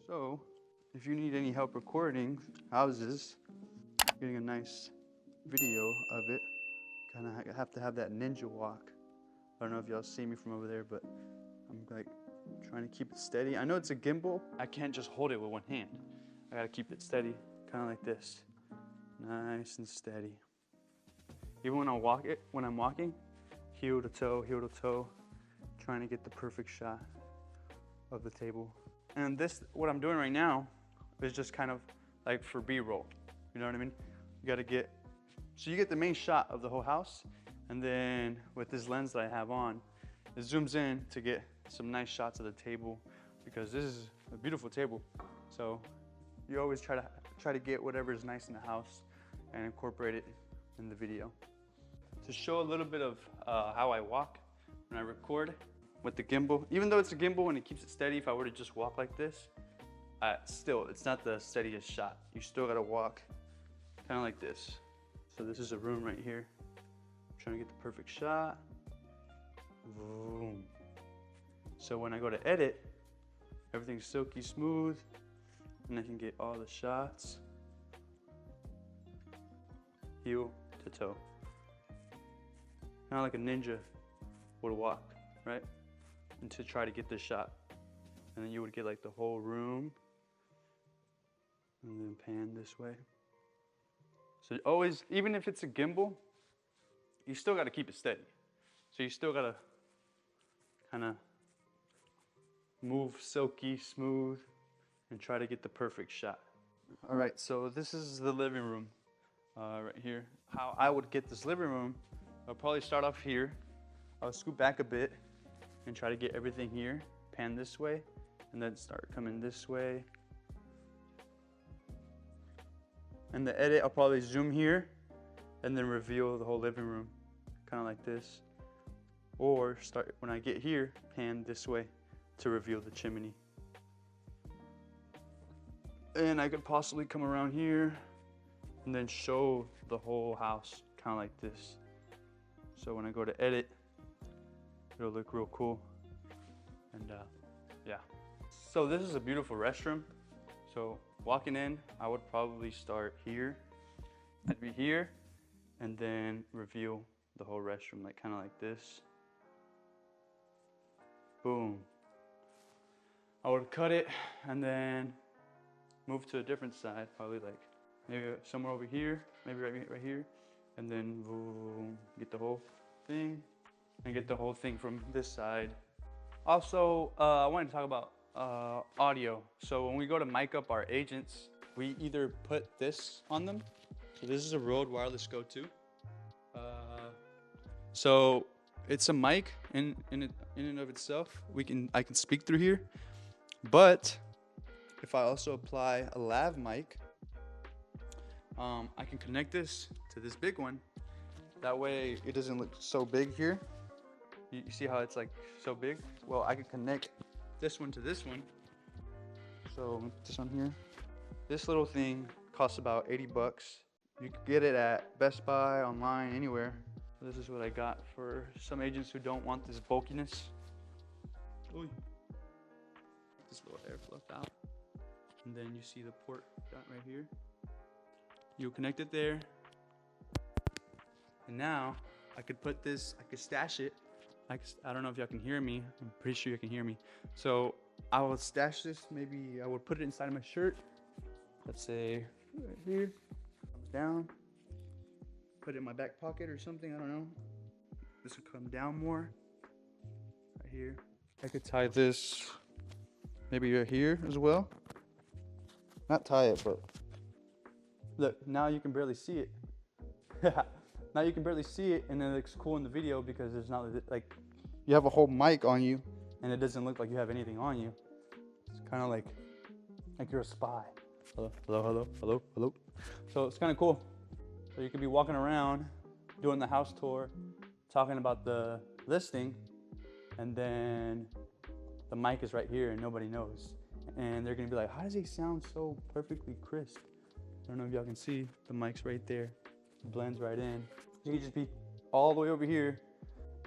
So, if you need any help recording houses, getting a nice video of it, kind of have to have that ninja walk. I don't know if y'all see me from over there, but I'm like trying to keep it steady. I know it's a gimbal. I can't just hold it with one hand. I gotta keep it steady, kind of like this. Nice and steady. Even when I'm walking, heel to toe, trying to get the perfect shot of the table. And this, what I'm doing right now, is just kind of like for B-roll. You know what I mean? You gotta get, so you get the main shot of the whole house, and then with this lens that I have on, it zooms in to get some nice shots of the table, because this is a beautiful table. So you always try to get whatever is nice in the house and incorporate it in the video. To show a little bit of how I walk when I record with the gimbal, even though it's a gimbal and it keeps it steady, if I were to just walk like this, still, it's not the steadiest shot. You still gotta walk kind of like this. So this is a room right here. I'm trying to get the perfect shot. Boom. So when I go to edit, everything's silky smooth, and I can get all the shots, heel to toe. Kind of like a ninja would walk, right? And to try to get this shot. And then you would get like the whole room, and then pan this way. So always, even if it's a gimbal, you still got to keep it steady. So you still got to kind of move silky smooth and try to get the perfect shot. All right, so this is the living room right here. How I would get this living room, I'll probably start off here. I'll scoot back a bit and try to get everything here, pan this way, and then start coming this way. And the edit, I'll probably zoom here and then reveal the whole living room, kind of like this. Or start, when I get here, pan this way to reveal the chimney. And I could possibly come around here and then show the whole house, kind of like this. So when I go to edit, it'll look real cool. And yeah. So this is a beautiful restroom. So walking in, I would probably start here. I'd be here and then reveal the whole restroom, like kind of like this. Boom. I would cut it and then move to a different side, probably like maybe somewhere over here, maybe right here, and then boom, get the whole thing, and get the whole thing from this side. Also, I wanted to talk about audio. So when we go to mic up our agents, we either put this on them. So this is a Rode wireless Go 2. So it's a mic in and of itself. I can speak through here, but if I also apply a lav mic, I can connect this to this big one. That way it doesn't look so big here. You see how it's like so big? Well, I can connect this one to this one. So this one here. This little thing costs about 80 bucks. You can get it at Best Buy, online, anywhere. This is what I got for some agents who don't want this bulkiness. Ooh. This little air fluff out. And then you see the port dot right here. You connect it there. And now I could put this, I could stash it. I don't know if y'all can hear me. I'm pretty sure you can hear me. So I will stash this, maybe I would put it inside of my shirt. Let's say right here, comes down. Put it in my back pocket or something, I don't know. This will come down more, right here. I could tie this maybe right here as well. Not tie it, but look, now you can barely see it. Now you can barely see it, and it looks cool in the video because there's not like, you have a whole mic on you and it doesn't look like you have anything on you. It's kind of like you're a spy. Hello, hello, hello, hello, hello. So it's kind of cool. So you could be walking around doing the house tour, talking about the listing, and then the mic is right here and nobody knows. And they're gonna be like, how does he sound so perfectly crisp? I don't know if y'all can see, the mic's right there. It blends right in. You can just be all the way over here.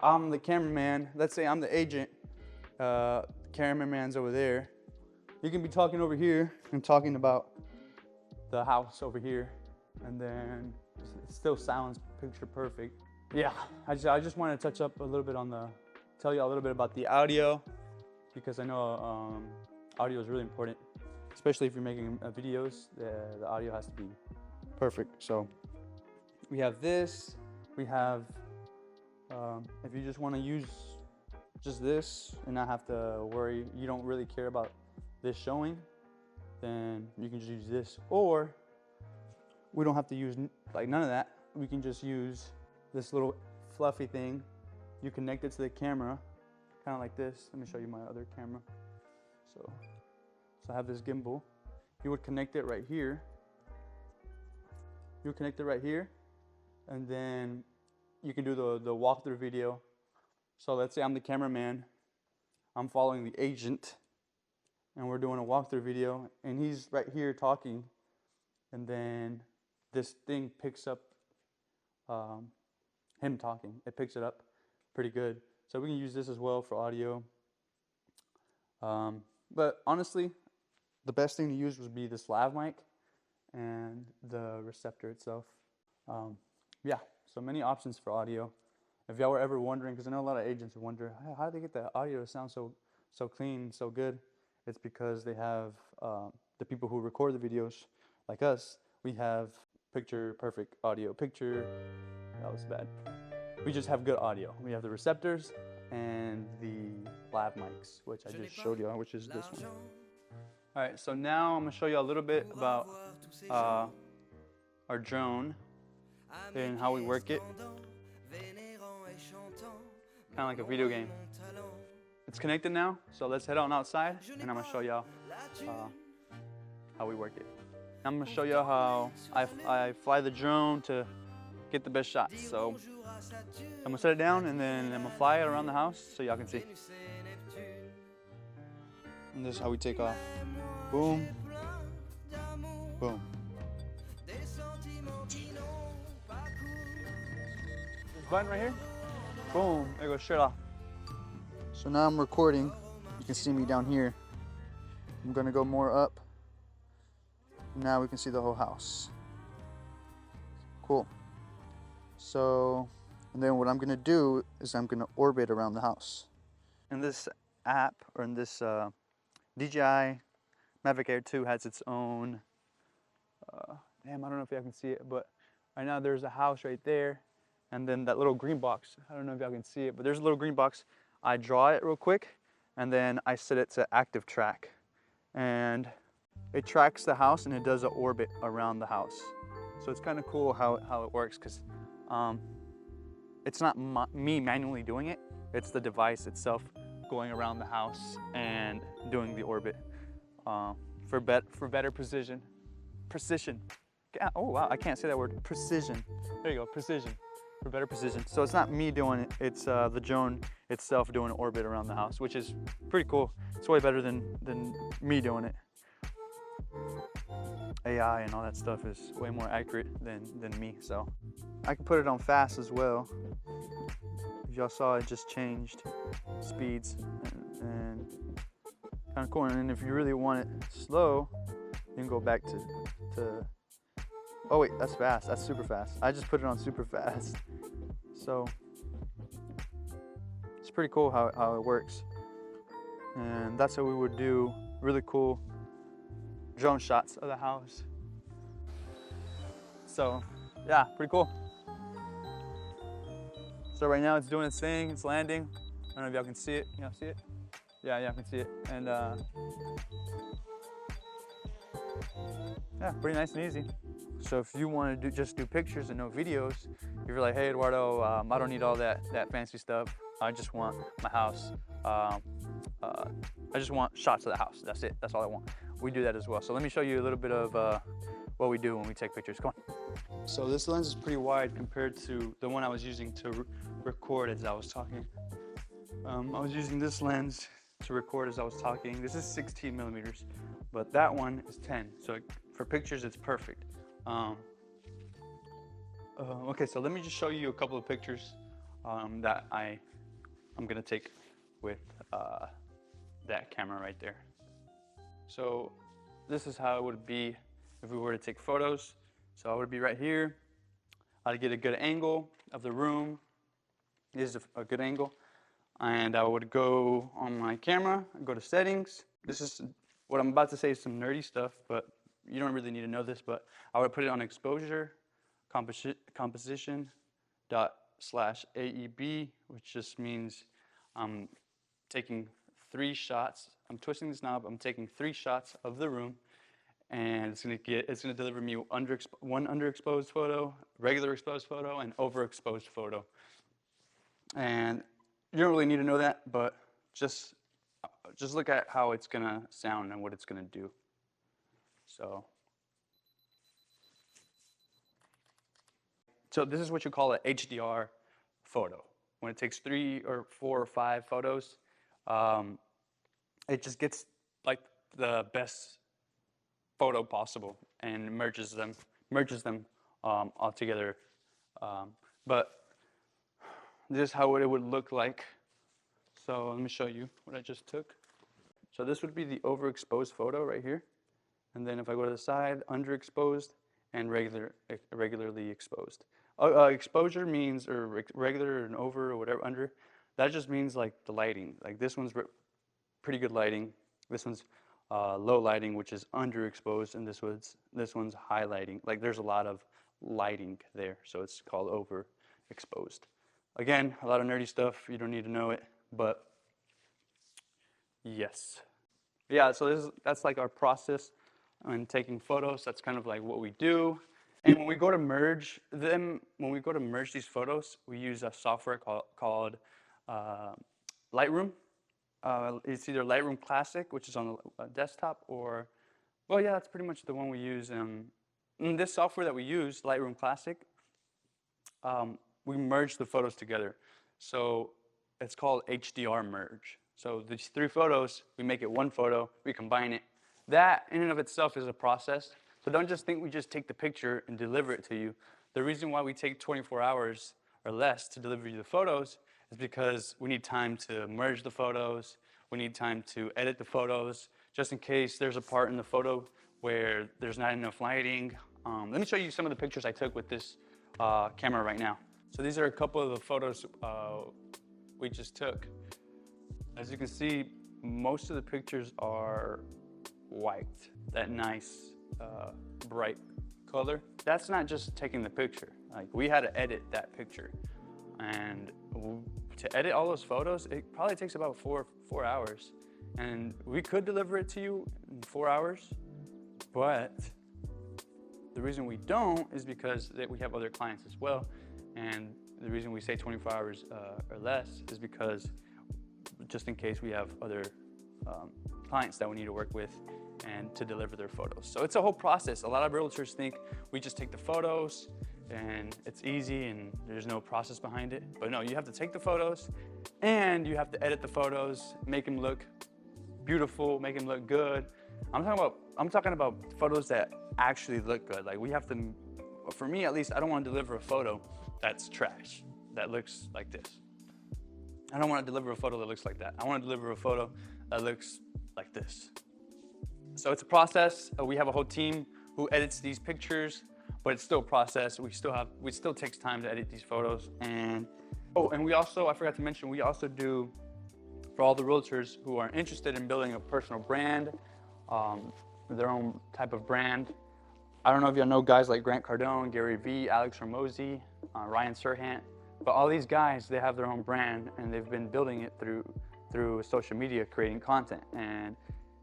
I'm the cameraman. Let's say I'm the agent. Cameraman's over there. you can be talking over here and talking about the house over here, and then it still sounds picture perfect. Yeah, I just want to touch up a little bit on tell you a little bit about the audio, because I know audio is really important, especially if you're making videos. The audio has to be perfect. So we have this, we have, if you just want to use just this and not have to worry, you don't really care about this showing, then you can just use this. Or we don't have to use like none of that. We can just use this little fluffy thing. You connect it to the camera, kind of like this. Let me show you my other camera. So I have this gimbal. You would connect it right here. You would connect it right here, and then you can do the walkthrough video. So let's say I'm the cameraman, I'm following the agent, and we're doing a walkthrough video, and he's right here talking, and then this thing picks up him talking. It picks it up pretty good. So we can use this as well for audio. But honestly, the best thing to use would be this lav mic and the receptor itself. Yeah, so many options for audio. If y'all were ever wondering, because I know a lot of agents wonder, hey, how do they get the audio to sound so clean, so good? It's because they have the people who record the videos, like us, we have picture perfect audio. That was bad. We just have good audio. We have the receptors and the lav mics, which I just showed you, which is this one. All right, so now I'm gonna show you a little bit about our drone and how we work it. Kind of like a video game. It's connected now, so let's head on outside, and I'm gonna show y'all how we work it. I'm gonna show y'all how I fly the drone to get the best shots. So I'm gonna set it down, and then I'm gonna fly it around the house so y'all can see. And this is how we take off. Boom, boom. This button right here, boom, there goes straight off. So now I'm recording. You can see me down here. I'm gonna go more up. Now we can see the whole house. Cool. So, and then what I'm gonna do is I'm gonna orbit around the house. In this app, or in this DJI Mavic Air 2 has its own, damn, I don't know if y'all can see it, but right now there's a house right there, and then that little green box, I don't know if y'all can see it, but there's a little green box. I draw it real quick, and then I set it to active track, and it tracks the house and it does an orbit around the house. So it's kind of cool how it works, because it's not me manually doing it, it's the device itself going around the house and doing the orbit for better precision. Oh wow, I can't say that word, precision. There you go, precision, for better precision. So it's not me doing it, it's the drone itself doing an orbit around the house, which is pretty cool. It's way better than me doing it. AI and all that stuff is way more accurate than me, so. I can put it on fast as well. If y'all saw, it just changed speeds, and kind of cool. And then if you really want it slow, you can go back to, oh wait, that's fast, that's super fast. I just put it on super fast. So, it's pretty cool how it works. And that's how we would do really cool drone shots of the house. So, yeah, pretty cool. So right now it's doing its thing, it's landing. I don't know if y'all can see it. Y'all see it? Yeah, I can see it. And yeah, pretty nice and easy. So if you want to just do pictures and no videos, if you're like, hey Eduardo, I don't need all that fancy stuff. I just want my house. I just want shots of the house. That's it. That's all I want. We do that as well. So let me show you a little bit of what we do when we take pictures. Come on. So this lens is pretty wide compared to the one I was using to record as I was talking. I was using this lens to record as I was talking. This is 16 millimeters, but that one is 10. So for pictures, it's perfect. Okay, so let me just show you a couple of pictures that I'm gonna take with that camera right there. So this is how it would be if we were to take photos. So I would be right here. I'd get a good angle of the room. This is a good angle. And I would go on my camera, go to settings. This is what I'm about to say is some nerdy stuff, but you don't really need to know this, but I would put it on exposure, composition ./AEB, which just means I'm taking 3 shots. I'm twisting this knob, I'm taking 3 shots of the room, and it's gonna deliver me one underexposed photo, regular exposed photo, and overexposed photo. And you don't really need to know that, but just look at how it's gonna sound and what it's gonna do. So this is what you call an HDR photo. When it takes 3 or 4 or 5 photos, it just gets like the best photo possible and merges them all together. But this is how it would look like. So let me show you what I just took. So this would be the overexposed photo right here. And then if I go to the side, underexposed and regularly exposed. Exposure means, or regular and over or whatever, under, that just means like the lighting. Like this one's pretty good lighting. This one's low lighting, which is underexposed, and this one's high lighting. Like there's a lot of lighting there, so it's called overexposed. Again, a lot of nerdy stuff. You don't need to know it, but yes. Yeah, so that's like our process on taking photos. That's kind of like what we do. And when we go to merge these photos, we use a software called Lightroom. It's either Lightroom Classic, which is on the desktop, or, well, yeah, that's pretty much the one we use. In this software that we use, Lightroom Classic, we merge the photos together. So it's called HDR merge. So these 3 photos, we make it 1 photo, we combine it. That in and of itself is a process. So don't just think we just take the picture and deliver it to you. The reason why we take 24 hours or less to deliver you the photos is because we need time to merge the photos, we need time to edit the photos, just in case there's a part in the photo where there's not enough lighting. Let me show you some of the pictures I took with this camera right now. So these are a couple of the photos we just took. As you can see, most of the pictures are white, that nice bright color. That's not just taking the picture. Like, we had to edit that picture, and to edit all those photos, it probably takes about four hours, and we could deliver it to you in 4 hours, but the reason we don't is because we have other clients as well, and the reason we say 24 hours or less is because just in case we have other clients that we need to work with and to deliver their photos. So it's a whole process. A lot of realtors think we just take the photos and it's easy and there's no process behind it. But no, you have to take the photos and you have to edit the photos, make them look beautiful, make them look good. I'm talking about photos that actually look good. Like, we have to, for me at least, I don't want to deliver a photo that's trash, that looks like this. I don't want to deliver a photo that looks like that. I want to deliver a photo that looks like this. So it's a process. We have a whole team who edits these pictures, but it's still a process. We still takes time to edit these photos. And we also, I forgot to mention, we also do, for all the realtors who are interested in building a personal brand, their own type of brand. I don't know if y'all know guys like Grant Cardone, Gary Vee, Alex Hormozi, Ryan Serhant, but all these guys, they have their own brand and they've been building it through social media, creating content. And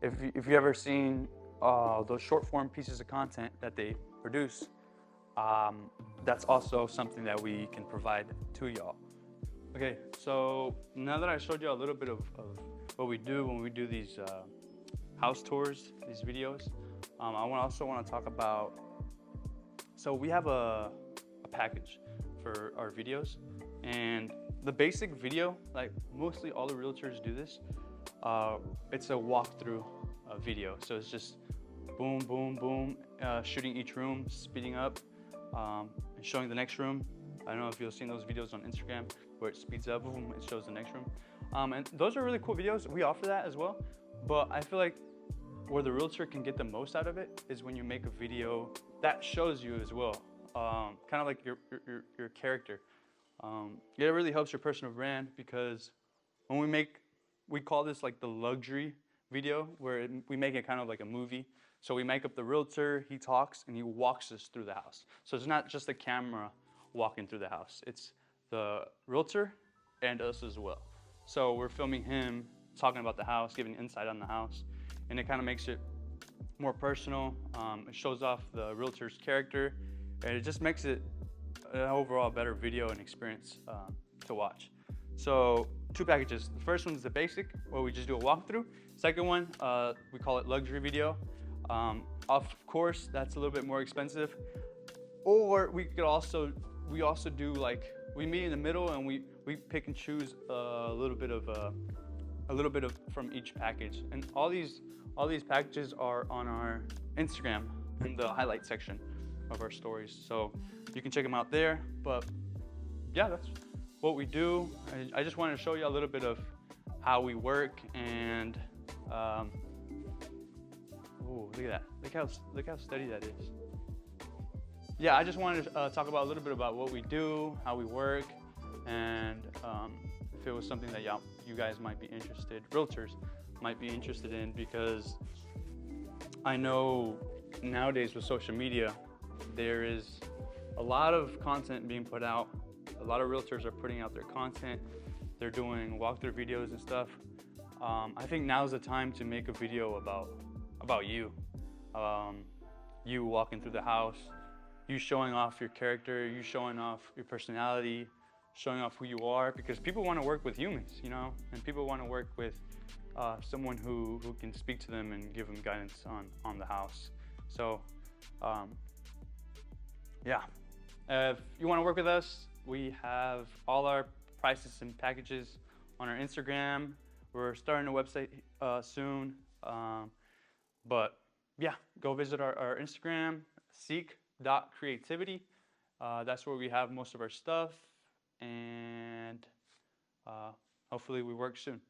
if you've ever seen those short form pieces of content that they produce, that's also something that we can provide to y'all. Okay, so now that I showed you a little bit of what we do when we do these house tours, these videos, I also want to talk about, so we have a package for our videos, and the basic video, like mostly all the realtors do this, it's a walkthrough video. So it's just boom, boom, boom, shooting each room, speeding up, and showing the next room. I don't know if you've seen those videos on Instagram where it speeds up, boom, it shows the next room. And those are really cool videos. We offer that as well, but I feel like where the realtor can get the most out of it is when you make a video that shows you as well, kind of like your character. It really helps your personal brand, because when we call this like the luxury video, where we make it kind of like a movie. So we make up the realtor, he talks, and he walks us through the house. So it's not just the camera walking through the house. It's the realtor and us as well. So we're filming him talking about the house, giving insight on the house, and it kind of makes it more personal. It shows off the realtor's character, and it just makes it an overall better video and experience to watch. So 2 packages. The first one is the basic, where we just do a walkthrough. Second one, we call it luxury video. Of course, that's a little bit more expensive. Or we also do, like, we meet in the middle and we pick and choose a little bit of from each package. And all these packages are on our Instagram in the highlight section of our stories. So you can check them out there. But yeah, that's what we do. I just wanted to show you a little bit of how we work, and oh, look at that. Look how steady that is. Yeah, I just wanted to talk about a little bit about what we do, how we work, and if it was something that you guys might be interested, realtors might be interested in, because I know nowadays with social media, there is a lot of content being put out. A lot of realtors are putting out their content. They're doing walkthrough videos and stuff. I think now's the time to make a video about you. You walking through the house, you showing off your character, you showing off your personality, showing off who you are, because people want to work with humans, you know, and people want to work with someone who can speak to them and give them guidance on the house. So yeah, if you want to work with us, we have all our prices and packages on our Instagram. We're starting a website soon, but yeah, go visit our Instagram, seek.creativity. That's where we have most of our stuff, and hopefully we work soon.